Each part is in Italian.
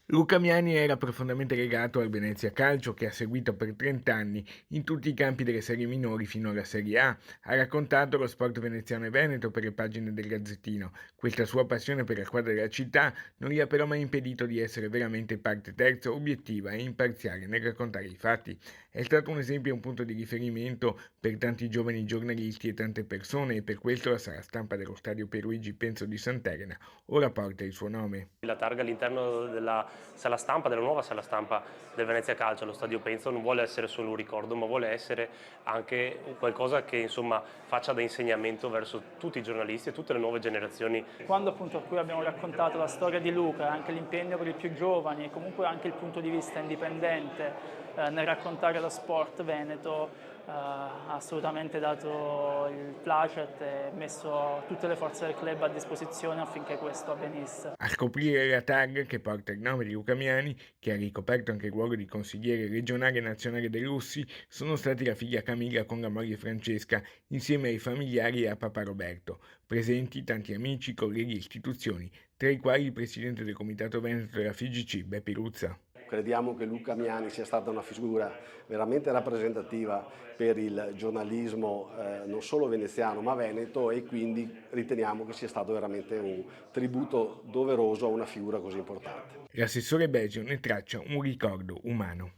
Luca Miani era profondamente legato al Venezia Calcio, che ha seguito per 30 anni in tutti i campi delle serie minori fino alla Serie A. Ha raccontato lo sport veneziano e veneto per le pagine del Gazzettino. Questa sua passione per la squadra della città non gli ha però mai impedito di essere veramente parte terza, obiettiva e imparziale nel raccontare i fatti. È stato un esempio e un punto di riferimento per tanti giovani giornalisti e tante persone, e per questo la sala stampa dello stadio Pierluigi Penso di Sant'Elena ora porta il suo nome. La targa all'interno della sala stampa, della nuova sala stampa del Venezia Calcio, allo Stadio Penzo, non vuole essere solo un ricordo, ma vuole essere anche qualcosa che insomma faccia da insegnamento verso tutti i giornalisti e tutte le nuove generazioni. Quando appunto qui abbiamo raccontato la storia di Luca, anche l'impegno per i più giovani e comunque anche il punto di vista indipendente nel raccontare lo sport veneto, ha assolutamente dato il placet e messo tutte le forze del club a disposizione affinché questo avvenisse. A scoprire la tag che porta il nome di Luca Miani, che ha ricoperto anche il ruolo di consigliere regionale e nazionale dell'USSI, sono stati la figlia Camilla con la moglie Francesca, insieme ai familiari e a papà Roberto. Presenti tanti amici, colleghi e istituzioni, tra i quali il presidente del Comitato Veneto della FIGC, Beppe Ruzza. Crediamo che Luca Miani sia stata una figura veramente rappresentativa per il giornalismo non solo veneziano ma veneto, e quindi riteniamo che sia stato veramente un tributo doveroso a una figura così importante. L'assessore Besio ne traccia un ricordo umano.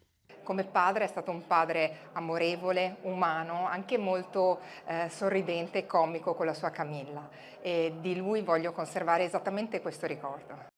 Come padre è stato un padre amorevole, umano, anche molto sorridente e comico con la sua Camilla, e di lui voglio conservare esattamente questo ricordo.